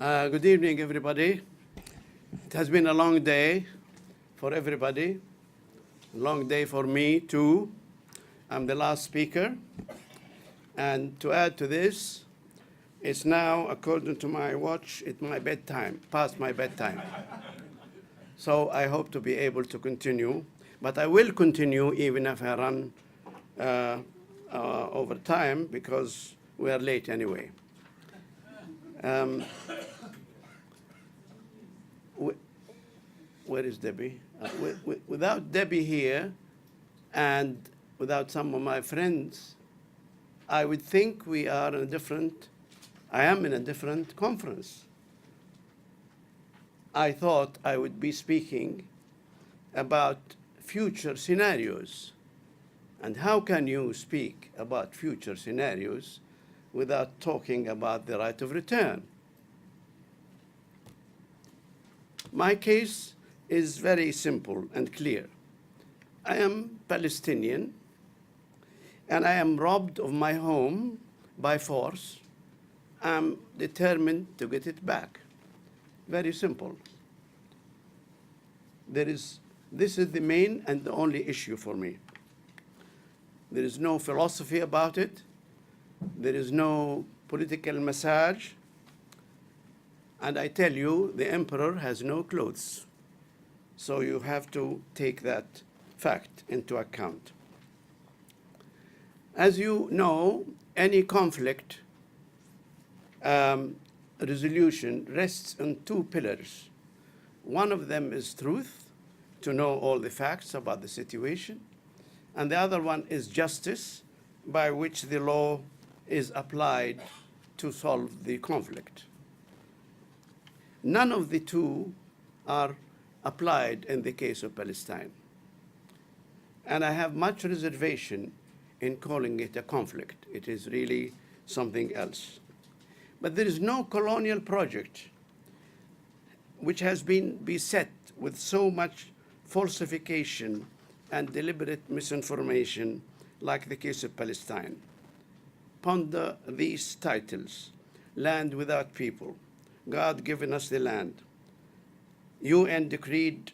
Good evening, everybody. It has been a long day for everybody, a long day for me, too. I'm the last speaker. And to add to this, it's now, according to my watch, it's my bedtime, past my bedtime. So I hope to be able to continue. But I will continue even if I run over time, because we are late anyway. Where is Debbie? Without Debbie here and without some of my friends, I would think I am in a different conference. I thought I would be speaking about future scenarios. And how can you speak about future scenarios without talking about the right of return? My case is very simple and clear. I am Palestinian, and I am robbed of my home by force. I'm determined to get it back. Very simple. This is the main and the only issue for me. There is no philosophy about it. There is no political massage. And I tell you, the emperor has no clothes. So you have to take that fact into account. As you know, any conflict resolution rests on two pillars. One of them is truth, to know all the facts about the situation. And the other one is justice, by which the law is applied to solve the conflict. None of the two are applied in the case of Palestine. And I have much reservation in calling it a conflict. It is really something else. But there is no colonial project which has been beset with so much falsification and deliberate misinformation like the case of Palestine. Ponder these titles: Land Without People, God Given Us the Land, UN decreed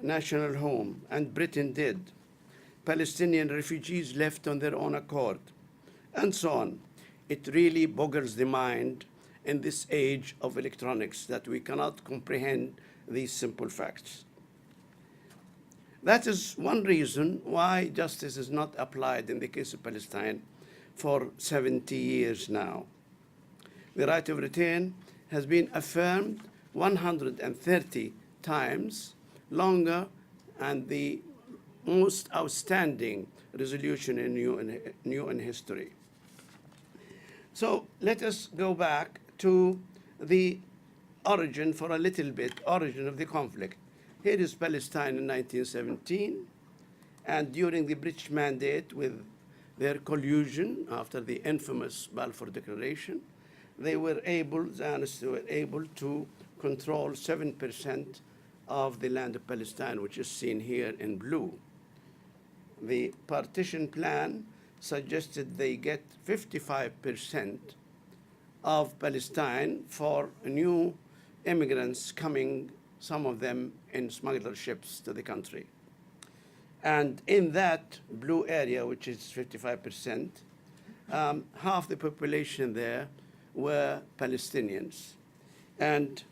national home, and Britain did, Palestinian refugees left on their own accord, and so on. It really boggles the mind in this age of electronics that we cannot comprehend these simple facts. That is one reason why justice is not applied in the case of Palestine for 70 years now. The right of return has been affirmed 130 times longer, and the most outstanding resolution in UN history. So let us go back to the origin for a little bit, origin of the conflict. Here is Palestine in 1917, and during the British Mandate, with their collusion after the infamous Balfour Declaration, Zionists were able to control 7% of the land of Palestine, which is seen here in blue. The partition plan suggested they get 55% of Palestine for new immigrants coming, some of them in smuggler ships to the country. And in that blue area, which is 55%, half the population there were Palestinians. And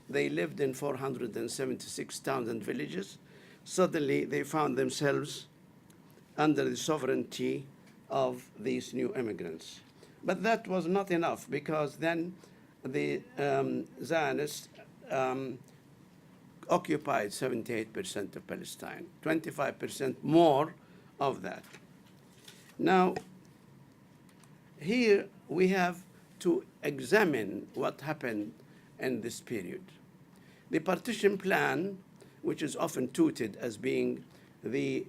they lived in 476 towns and villages. Suddenly, they found themselves under the sovereignty of these new immigrants. But that was not enough, because then the Zionists occupied 78% of Palestine, 25% more of that. Now, here we have to examine what happened in this period. The partition plan, which is often touted as being the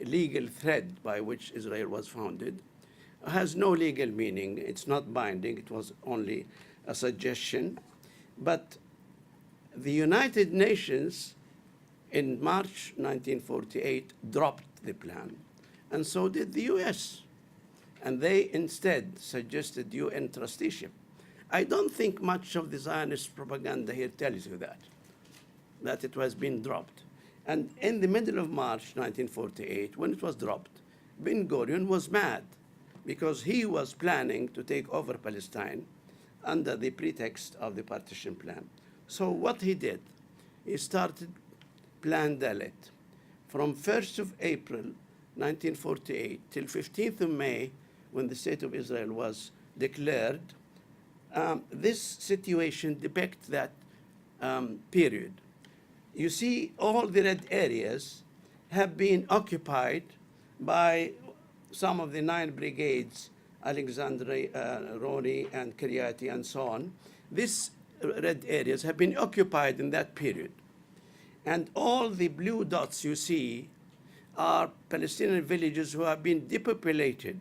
legal thread by which Israel was founded, has no legal meaning. It's not binding. It was only a suggestion. But the United Nations in March 1948 dropped the plan, and so did the US. And they instead suggested UN trusteeship. I don't think much of the Zionist propaganda here tells you that it was being dropped. And in the middle of March 1948, when it was dropped, Ben-Gurion was mad because he was planning to take over Palestine under the pretext of the partition plan. So what he did, he started Plan Dalet. From 1st of April 1948 till 15th of May, when the State of Israel was declared, this situation depicts that period. You see, all the red areas have been occupied by some of the 9 brigades, Alexandria, Roni, and Kiryati, and so on. These red areas have been occupied in that period. And all the blue dots you see are Palestinian villages who have been depopulated,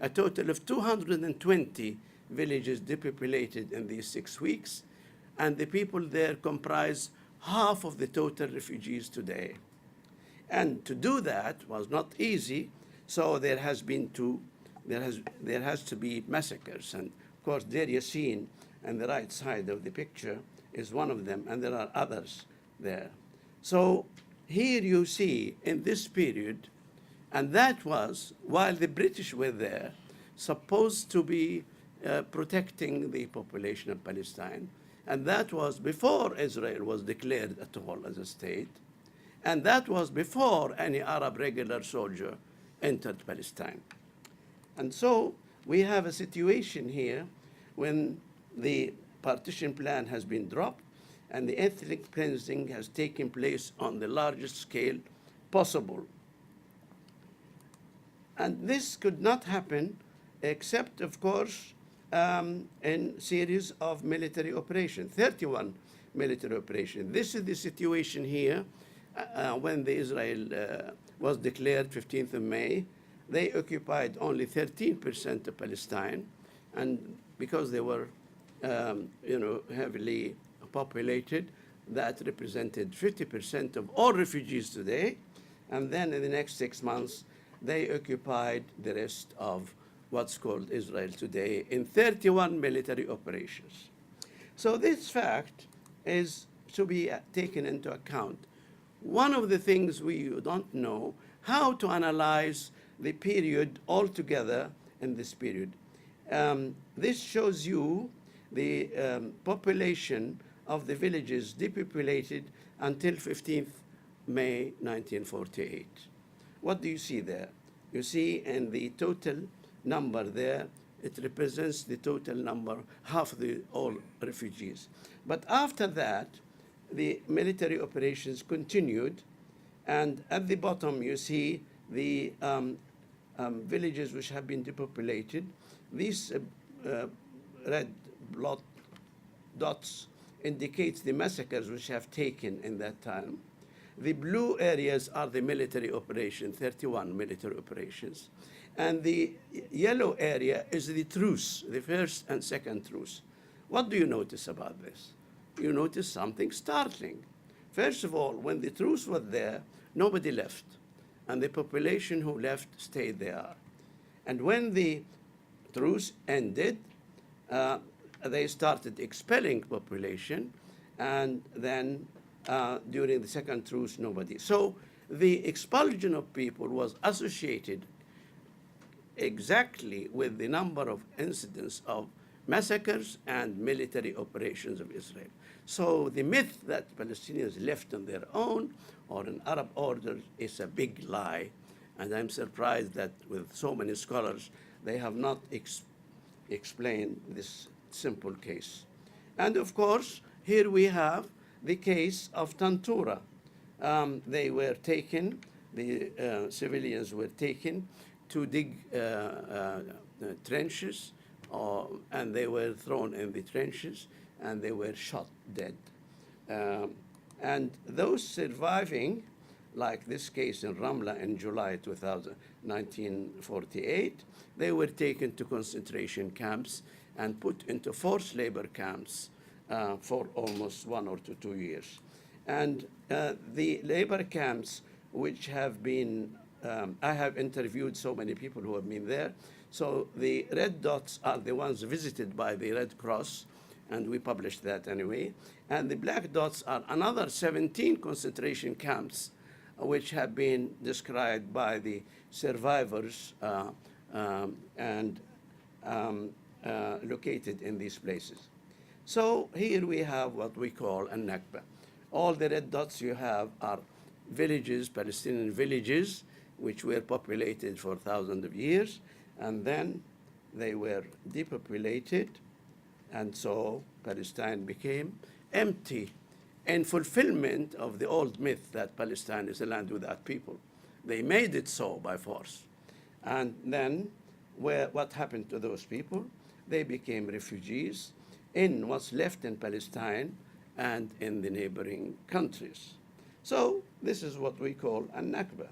a total of 220 villages depopulated in these 6 weeks, and the people there comprise half of the total refugees today. And to do that was not easy, so there has to be massacres. And of course, Deir Yassin on the right side of the picture is one of them, and there are others there. So here you see in this period, and that was while the British were there, supposed to be protecting the population of Palestine. And that was before Israel was declared at all as a state. And that was before any Arab regular soldier entered Palestine. And so we have a situation here when the partition plan has been dropped and the ethnic cleansing has taken place on the largest scale possible. And this could not happen except, of course, in series of military operations, 31 military operations. This is the situation here when the Israel was declared 15th of May. They occupied only 13% of Palestine, and because they were heavily populated, that represented 50% of all refugees today. And then in the next 6 months, they occupied the rest of what's called Israel today in 31 military operations. So this fact is to be taken into account. One of the things we don't know, how to analyze the period altogether in this period. This shows you the population of the villages depopulated until 15th May 1948. What do you see there? You see in the total number there, it represents the total number, half of the all refugees. But after that, the military operations continued, and at the bottom you see the villages which have been depopulated. These red dots indicate the massacres which have taken in that time. The blue areas are the military operations, 31 military operations. And the yellow area is the truce, the first and second truce. What do you notice about this? You notice something startling. First of all, when the truce was there, nobody left. And the population who left stayed there. And when the truce ended, they started expelling population. And then during the second truce, nobody. So the expulsion of people was associated exactly with the number of incidents of massacres and military operations of Israel. So the myth that Palestinians left on their own or in Arab order is a big lie. And I'm surprised that with so many scholars, they have not explained this simple case. And of course, here we have the case of Tantura. They were taken, the civilians were taken to dig trenches, and they were thrown in the trenches, and they were shot dead. And those surviving, like this case in Ramla in July 1948, they were taken to concentration camps and put into forced labor camps for almost 1 or 2 years. And the labor camps which have been, I have interviewed so many people who have been there, So the red dots are the ones visited by the Red Cross, and we published that anyway. And the black dots are another 17 concentration camps, which have been described by the survivors and located in these places. So here we have what we call a Nakba. All the red dots you have are villages, Palestinian villages, which were populated for thousands of years, and then they were depopulated, and so Palestine became empty in fulfillment of the old myth that Palestine is a land without people. They made it so by force. And then what happened to those people? They became refugees in what's left in Palestine and in the neighboring countries. So this is what we call a Nakba.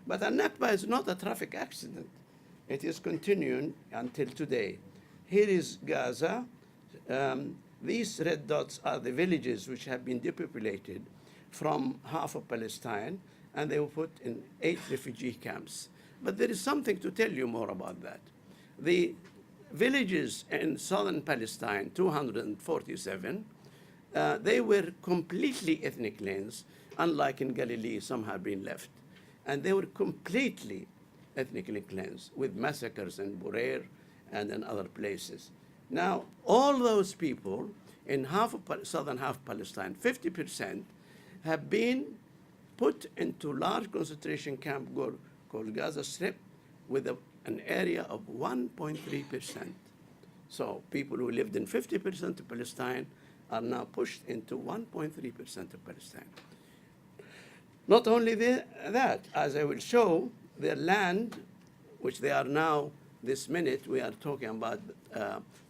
But a Nakba is not a traffic accident. It is continuing until today. Here is Gaza. These red dots are the villages which have been depopulated from half of Palestine, and they were put in 8 refugee camps. But there is something to tell you more about that. The villages in southern Palestine, 247, they were completely ethnic cleansed, unlike in Galilee, some have been left. And they were completely ethnically cleansed with massacres in Bureir and in other places. Now, all those people in half of southern half of Palestine, 50%, have been put into large concentration camp called Gaza Strip with an area of 1.3%. So people who lived in 50% of Palestine are now pushed into 1.3% of Palestine. Not only that, as I will show, their land, which they are now, this minute, we are talking about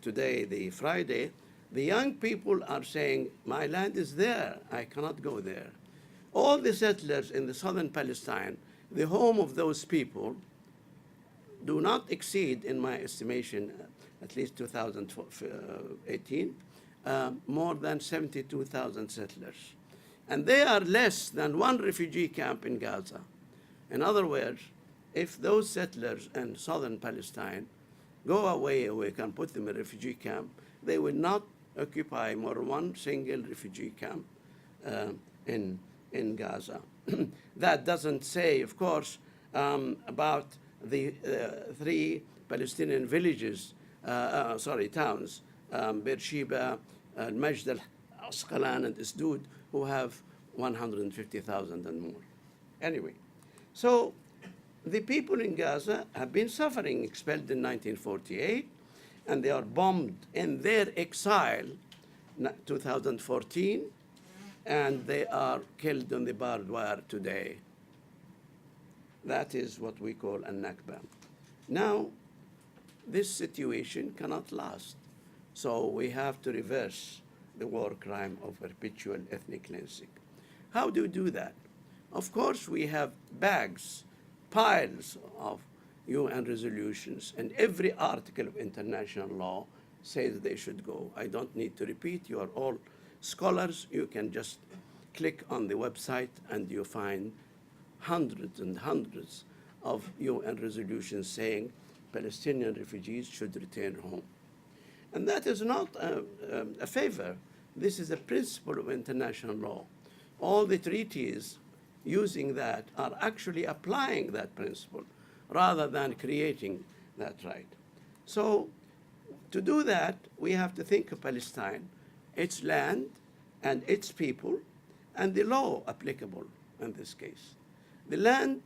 today, the Friday, the young people are saying, my land is there, I cannot go there. All the settlers in the southern Palestine, the home of those people, do not exceed, in my estimation, at least 2018, more than 72,000 settlers. And they are less than one refugee camp in Gaza. In other words, if those settlers in southern Palestine go away, or we can put them in a refugee camp, they will not occupy more than one single refugee camp in Gaza. That doesn't say, of course, about the 3 Palestinian villages, towns, Beersheba, Majd al-Asqalan, and Asdod, who have 150,000 and more. Anyway, so the people in Gaza have been suffering, expelled in 1948, and they are bombed in their exile, 2014, and they are killed on the barbed wire today. That is what we call a Nakba. Now, this situation cannot last, so we have to reverse the war crime of perpetual ethnic cleansing. How do we do that? Of course, we have bags, piles of UN resolutions, and every article of international law says they should go. I don't need to repeat. You are all scholars. You can just click on the website and you find hundreds and hundreds of UN resolutions saying Palestinian refugees should return home. And that is not a favor. This is a principle of international law. All the treaties using that are actually applying that principle rather than creating that right. So to do that, we have to think of Palestine, its land and its people, and the law applicable in this case. The land,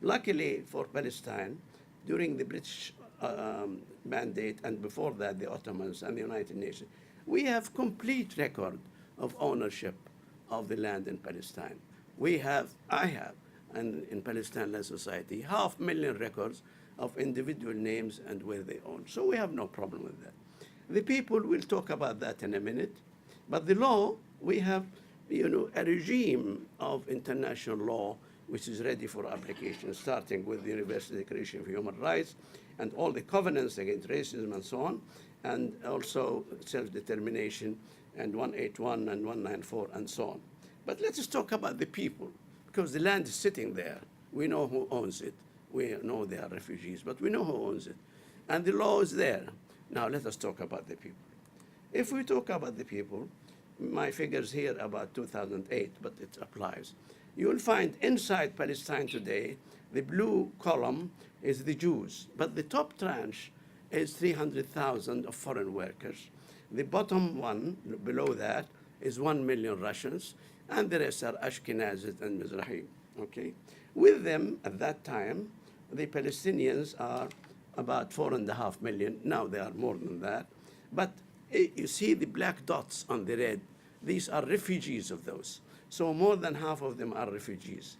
luckily for Palestine, during the British mandate and before that the Ottomans and the United Nations, we have complete record of ownership of the land in Palestine. I have, and in Palestine Land Society, 500,000 records of individual names and where they own. So we have no problem with that. The people will talk about that in a minute, but the law, we have, a regime of international law which is ready for application, starting with the Universal Declaration of Human Rights and all the covenants against racism and so on, and also self-determination and 181 and 194 and so on. But let's just talk about the people, because the land is sitting there. We know who owns it. We know they are refugees, but we know who owns it. And the law is there. Now let us talk about the people. If we talk about the people, my figures here about 2008, but it applies. You will find inside Palestine today, the blue column is the Jews, but the top tranche is 300,000 of foreign workers. The bottom one, below that, is 1 million Russians, and the rest are Ashkenazis and Mizrahi, okay? With them, at that time, the Palestinians are about 4.5 million. Now they are more than that. But you see the black dots on the red. These are refugees of those. So more than half of them are refugees.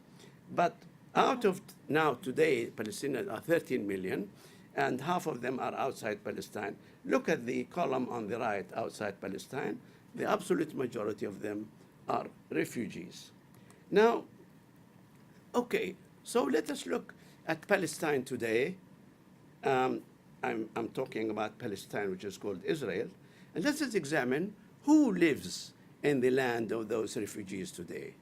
But out of now today, Palestinians are 13 million, and half of them are outside Palestine. Look at the column on the right outside Palestine. The absolute majority of them are refugees. Now, okay, so let us look at Palestine today. I'm talking about Palestine, which is called Israel. And let us examine who lives in the land of those refugees today.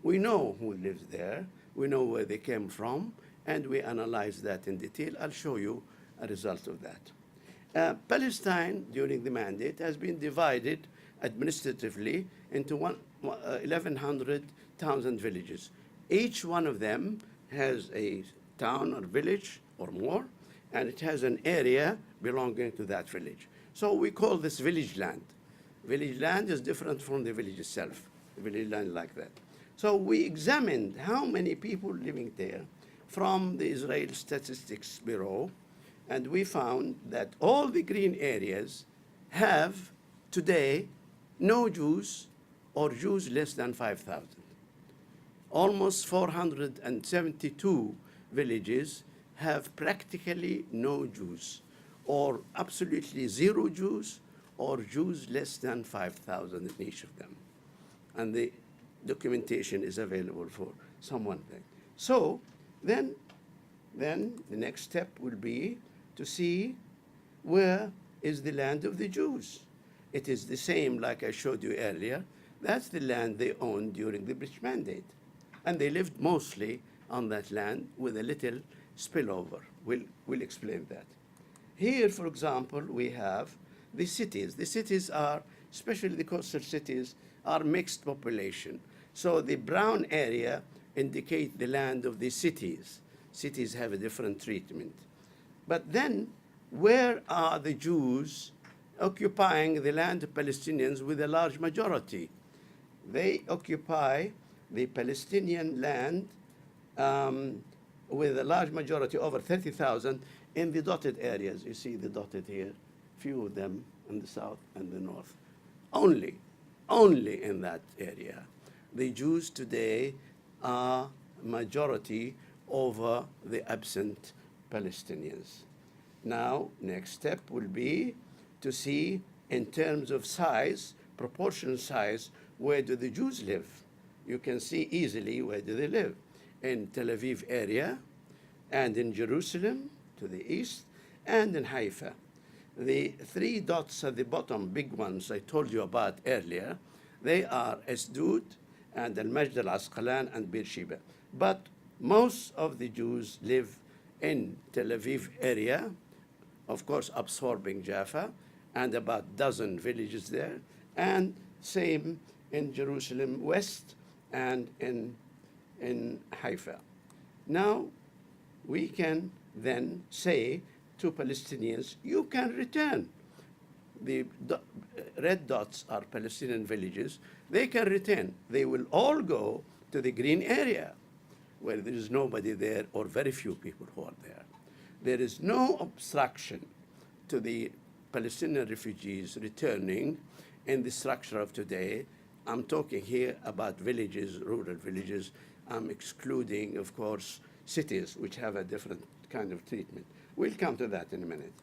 We know who lives there. We know where they came from, and we analyze that in detail. I'll show you a result of that. Palestine, during the mandate, has been divided administratively into 1,100 towns and villages. Each one of them has a town or village or more, and it has an area belonging to that village. So we call this village land. Village land is different from the village itself. The village land like that. So we examined how many people living there from the Israel Statistics Bureau, and we found that all the green areas have today no Jews or Jews less than 5,000. Almost 472 villages have practically no Jews, or absolutely zero Jews, or Jews less than 5,000 in each of them. And the documentation is available for someone there. So then the next step will be to see where is the land of the Jews. It is the same like I showed you earlier. That's the land they owned during the British Mandate. And they lived mostly on that land with a little spillover. We'll explain that. Here, for example, we have the cities. The cities are, especially the coastal cities, are mixed population. So the brown area indicate the land of the cities. Cities have a different treatment. But then, where are the Jews occupying the land of Palestinians with a large majority? They occupy the Palestinian land with a large majority, over 30,000, in the dotted areas. You see the dotted here, few of them in the south and the north. Only in that area. The Jews today are majority over the absent Palestinians. Now, next step will be to see in terms of size, proportional size, where do the Jews live? You can see easily where do they live. In Tel Aviv area, and in Jerusalem to the east, and in Haifa. The three dots at the bottom, big ones I told you about earlier, they are Asdod and Al-Majd al-Asqalan and Beersheba. But most of the Jews live in Tel Aviv area, of course absorbing Jaffa, and about a dozen villages there, and same in Jerusalem West and in Haifa. Now, we can then say to Palestinians, you can return. The red dots are Palestinian villages. They can return. They will all go to the green area where there is nobody there or very few people who are there. There is no obstruction to the Palestinian refugees returning in the structure of today. I'm talking here about villages, rural villages. I'm excluding, of course, cities, which have a different kind of treatment. We'll come to that in a minute.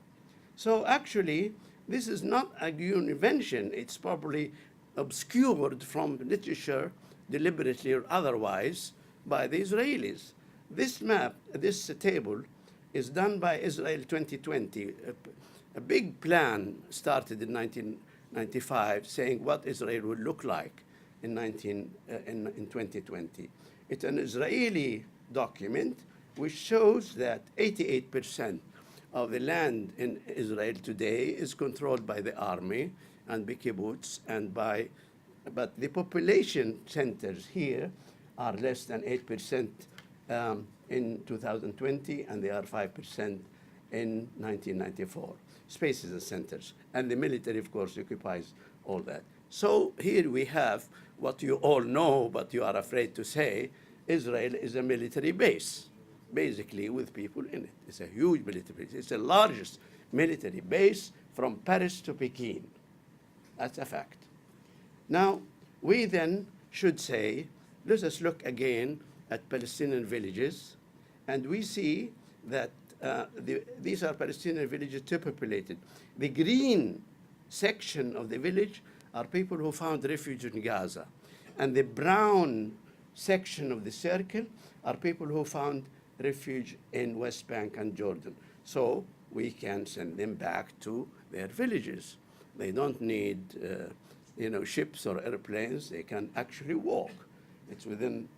So actually, this is not a new invention. It's probably obscured from literature, deliberately or otherwise, by the Israelis. This map, this table, is done by Israel 2020. A big plan started in 1995 saying what Israel would look like in 2020. It's an Israeli document which shows that 88% of the land in Israel today is controlled by the army and by kibbutz and by, but the population centers here are less than 8% in 2020, and they are 5% in 1994. Spaces and centers. And the military, of course, occupies all that. So here we have what you all know, but you are afraid to say, Israel is a military base, basically with people in it. It's a huge military base. It's the largest military base from Paris to Peking. That's a fact. Now, we then should say, let us look again at Palestinian villages, and we see that these are Palestinian villages depopulated. The green section of the village are people who found refuge in Gaza, and the brown section of the circle are people who found refuge in West Bank and Jordan. So we can send them back to their villages. They don't need ships or airplanes. They can actually walk. It's within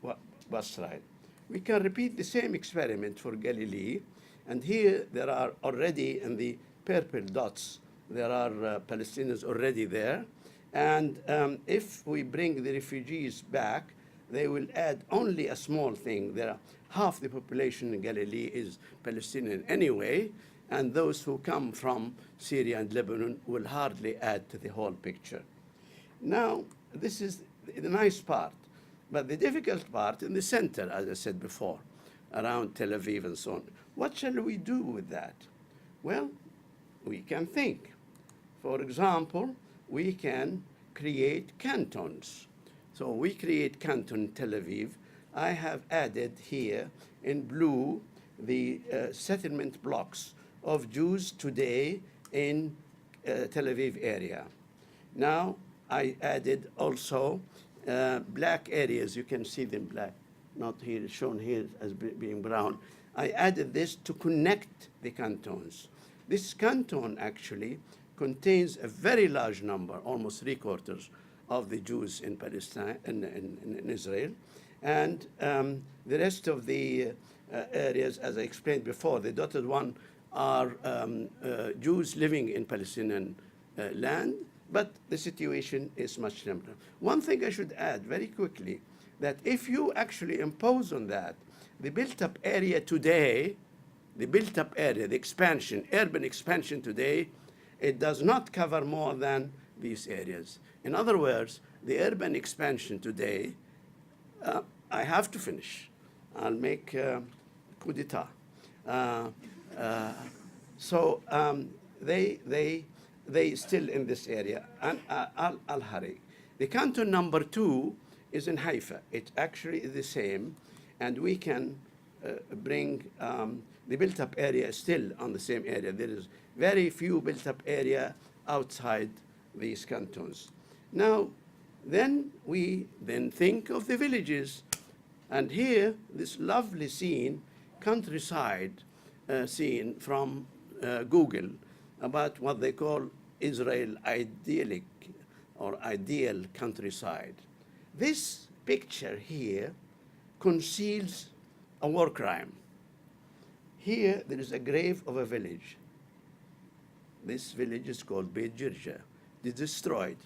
bus ride. We can repeat the same experiment for Galilee. And here there are already, in the purple dots, there are Palestinians already there. And if we bring the refugees back, they will add only a small thing. There are half the population in Galilee is Palestinian anyway, and those who come from Syria and Lebanon will hardly add to the whole picture. Now, this is the nice part, but the difficult part in the center, as I said before, around Tel Aviv and so on. What shall we do with that? Well, we can think. For example, we can create cantons. So we create canton Tel Aviv. I have added here in blue the settlement blocks of Jews today in Tel Aviv area. Now, I added also black areas. You can see them black, not here, shown here as being brown. I added this to connect the cantons. This canton actually contains a very large number, almost 3/4 of the Jews in Palestine, in Israel. And the rest of the areas, as I explained before, the dotted one are Jews living in Palestinian land, but the situation is much simpler. One thing I should add very quickly, that if you actually impose on that, the built-up area today, the built-up area, the expansion, urban expansion today, it does not cover more than these areas. In other words, the urban expansion today, I have to finish. I'll make coup d'etat. So they still in this area. And I'll hurry. The canton number 2 is in Haifa. It actually is the same, and we can bring the built-up area still on the same area. There is very few built-up area outside these cantons. Now, then we think of the villages. And here, this lovely scene, countryside scene from Google about what they call Israel idyllic or ideal countryside. This picture here conceals a war crime. Here, there is a grave of a village. This village is called Beit Jirja. It's destroyed.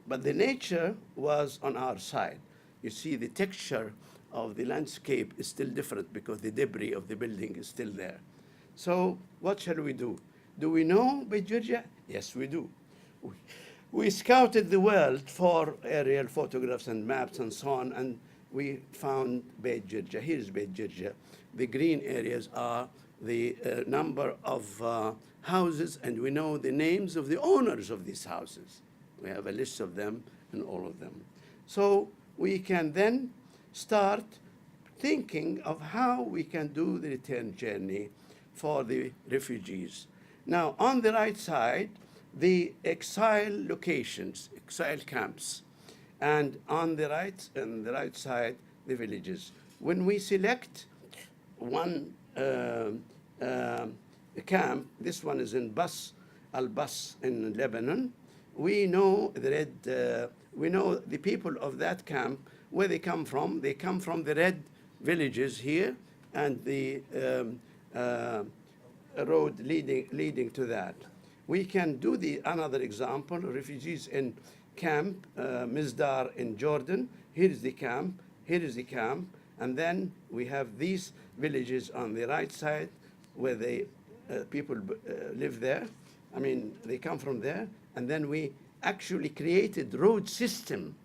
But the nature was on our side. You see, the texture of the landscape is still different because the debris of the building is still there. So what shall we do? Do we know Beit Jirja? Yes, we do. We scouted the world for aerial photographs and maps and so on, and we found Beit Jirja. Here's Beit Jirja. The green areas are the number of houses, and we know the names of the owners of these houses. We have a list of them and all of them. So we can then start thinking of how we can do the return journey for the refugees. Now, on the right side, the exile locations, exile camps, and on the right side, the villages. When we select one camp, this one is in Al-Bas in Lebanon, we know we know the people of that camp, where they come from. They come from the red villages here, and the a road leading to that. We can do another example, refugees in camp, Mizdar in Jordan. Here is the camp, here is the camp, and then we have these villages on the right side where people live there. I mean, they come from there, and then we actually created road system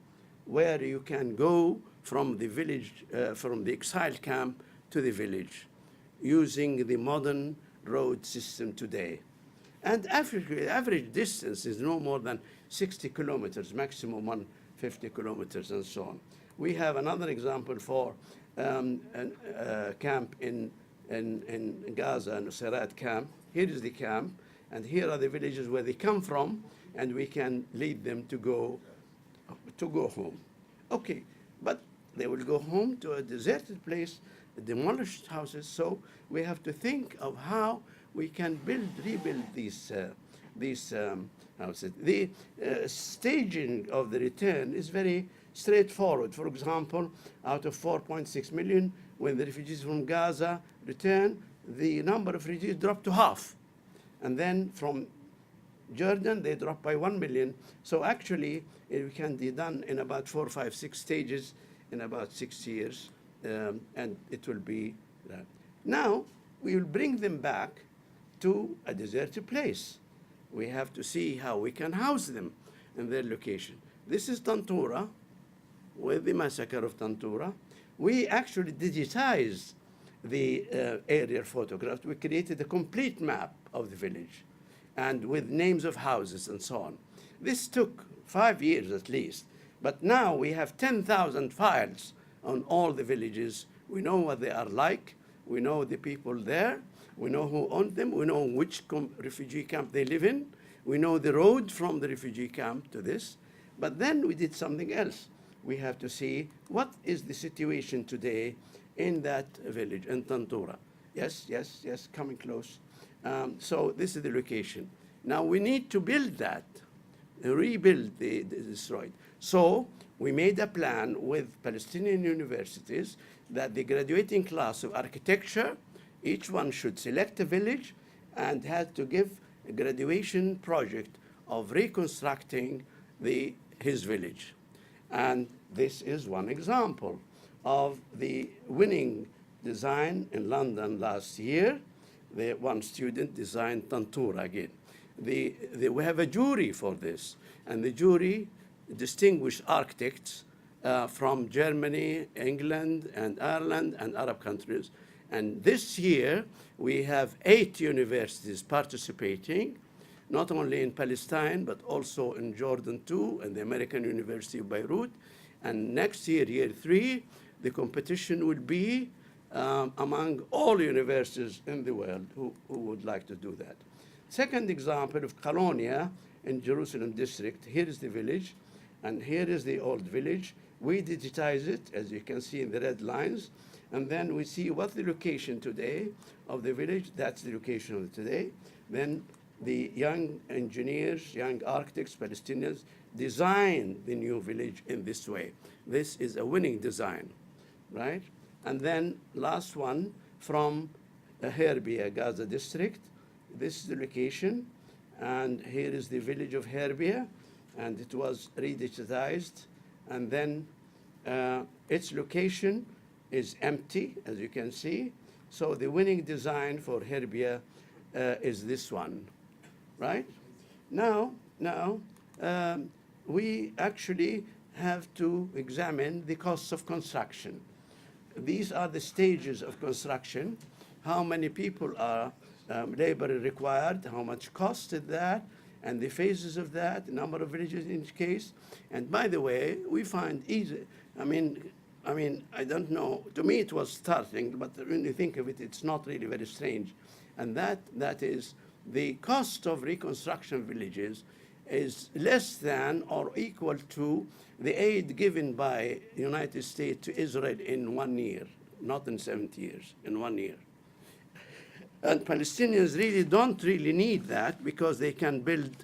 where you can go from the village, from the exile camp to the village, using the modern road system today. And average distance is no more than 60 kilometers, maximum 150 kilometers, and so on. We have another example for a camp in Gaza, Nusayrat camp. Here is the camp, and here are the villages where they come from, and we can lead them to go home. Okay, but they will go home to a deserted place, demolished houses, so we have to think of how we can rebuild these houses. The staging of the return is very straightforward. For example, out of 4.6 million, when the refugees from Gaza return, the number of refugees dropped to half. And then from Jordan, they dropped by 1 million. So actually, it can be done in about 4, 5, 6 stages in about 6 years, and it will be that. Now, we will bring them back to a deserted place. We have to see how we can house them in their location. This is Tantura, with the massacre of Tantura. We actually digitized the aerial photographs. We created a complete map of the village, and with names of houses and so on. This took 5 years at least, but now we have 10,000 files on all the villages. We know what they are like, we know the people there, we know who owned them, we know which refugee camp they live in, we know the road from the refugee camp to this, but then we did something else. We have to see what is the situation today in that village, in Tantura. Yes, coming close. So this is the location. Now we need to build that, rebuild the destroyed. So we made a plan with Palestinian universities that the graduating class of architecture, each one should select a village and had to give a graduation project of reconstructing his village. And this is one example of the winning design in London last year. One student designed Tantura again. We have a jury for this, and the jury distinguished architects from Germany, England, and Ireland, and Arab countries. And this year, we have 8 universities participating, not only in Palestine, but also in Jordan too, and the American University of Beirut. And next year, year 3, the competition will be among all universities in the world who would like to do that. Second example of Colonia in Jerusalem district. Here is the village, and here is the old village. We digitize it, as you can see in the red lines, and then we see what's the location today of the village. That's the location of today. Then the young engineers, young architects, Palestinians, design the new village in this way. This is a winning design, right? And then last one from Herbia, Gaza district. This is the location, and here is the village of Herbia, and it was redigitized, and then its location is empty, as you can see. So the winning design for Herbia is this one, right? Now, we actually have to examine the costs of construction. These are the stages of construction. How many people are labor required, how much costed that, and the phases of that, the number of villages in each case. And by the way, we find easy, I mean, I don't know, to me it was startling, but when you think of it, it's not really very strange. And that is the cost of reconstruction villages is less than or equal to the aid given by the United States to Israel in 1 year, not in 70 years, in 1 year. And Palestinians really don't really need that because they can build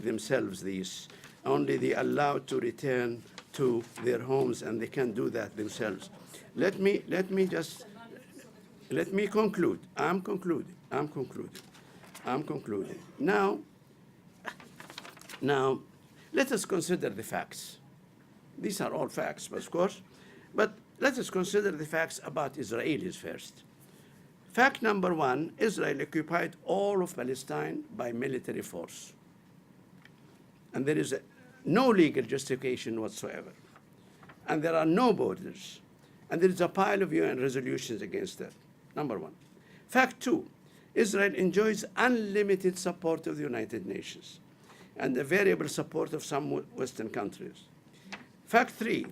themselves these. Only they are allowed to return to their homes, and they can do that themselves. Let me just let me conclude. I'm concluding. Now, let us consider the facts. These are all facts, of course, but let us consider the facts about Israelis first. Fact number one, Israel occupied all of Palestine by military force. And there is no legal justification whatsoever. And there are no borders. And there is a pile of UN resolutions against that, number one. Fact two, Israel enjoys unlimited support of the United Nations and the variable support of some Western countries. Fact three,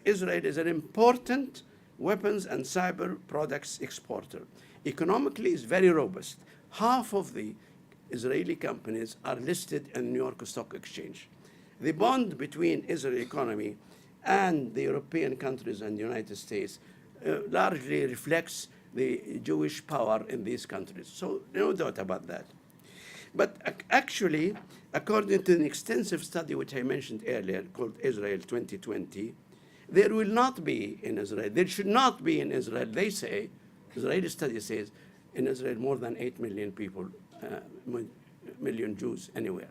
Israel is an important weapons and cyber products exporter. Economically, it's very robust. Half of the Israeli companies are listed in the New York Stock Exchange. The bond between Israeli economy and the European countries and the United States largely reflects the Jewish power in these countries. So no doubt about that. But actually, according to an extensive study which I mentioned earlier called Israel 2020, there will not be in Israel, there should not be in Israel, they say, Israeli study says, in Israel more than 8 million people, million Jews anywhere.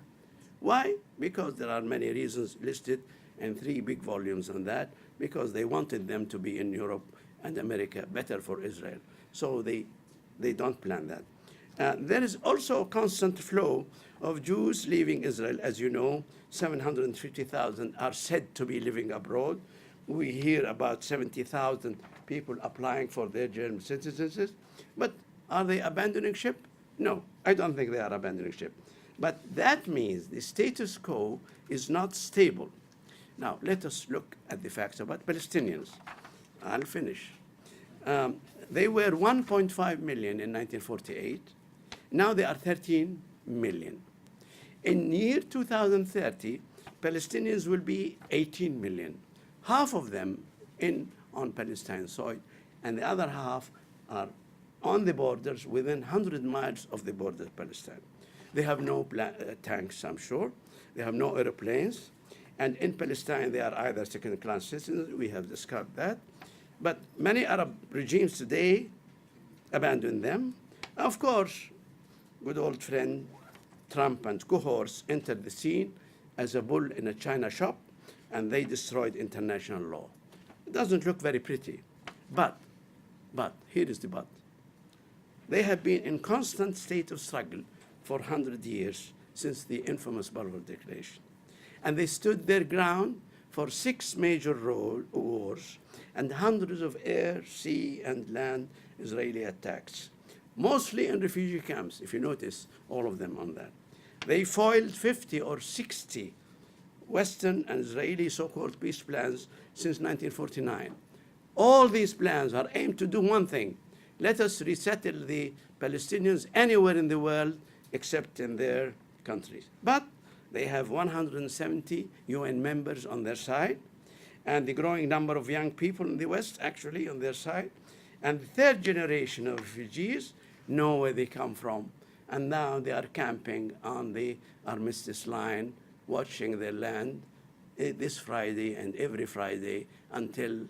Why? Because there are many reasons listed in 3 big volumes on that, because they wanted them to be in Europe and America, better for Israel. So they don't plan that. There is also a constant flow of Jews leaving Israel. As you know, 750,000 are said to be living abroad. We hear about 70,000 people applying for their German citizenship. But are they abandoning ship? No, I don't think they are abandoning ship. But that means the status quo is not stable. Now, let us look at the facts about Palestinians. I'll finish. They were 1.5 million in 1948. Now they are 13 million. In year 2030, Palestinians will be 18 million. Half of them on Palestine soil, and the other half are on the borders within 100 miles of the border of Palestine. They have no tanks, I'm sure. They have no airplanes. And in Palestine, they are either second-class citizens. We have discussed that. But many Arab regimes today abandon them. Of course, good old friend Trump and cohorts entered the scene as a bull in a china shop, and they destroyed international law. It doesn't look very pretty. But, here is the but. They have been in constant state of struggle for 100 years since the infamous Balfour Declaration. And they stood their ground for 6 major wars and hundreds of air, sea, and land Israeli attacks, mostly in refugee camps, if you notice all of them on that. They foiled 50 or 60 Western and Israeli so-called peace plans since 1949. All these plans are aimed to do one thing: let us resettle the Palestinians anywhere in the world except in their countries. But they have 170 UN members on their side, and the growing number of young people in the West actually on their side. And the third generation of refugees know where they come from. And now they are camping on the armistice line, watching their land this Friday and every Friday until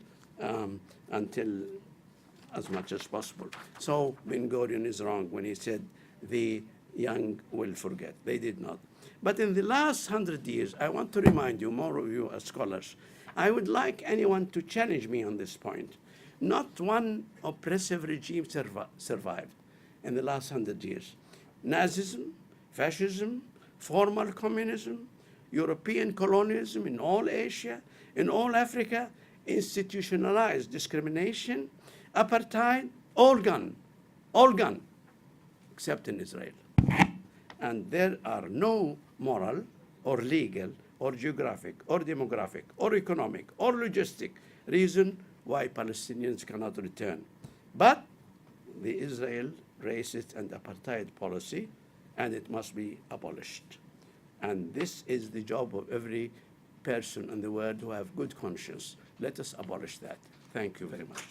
as much as possible. So Ben-Gurion is wrong when he said the young will forget. They did not. But in the last 100 years, I want to remind you, more of you as scholars, I would like anyone to challenge me on this point. Not one oppressive regime survived in the last 100 years. Nazism, fascism, formal communism, European colonialism in all Asia, in all Africa, institutionalized discrimination, apartheid, all gone, except in Israel. And there are no moral or legal or geographic or demographic or economic or logistic reason why Palestinians cannot return. But the Israel racist and apartheid policy, and it must be abolished. And this is the job of every person in the world who have good conscience. Let us abolish that. Thank you very much.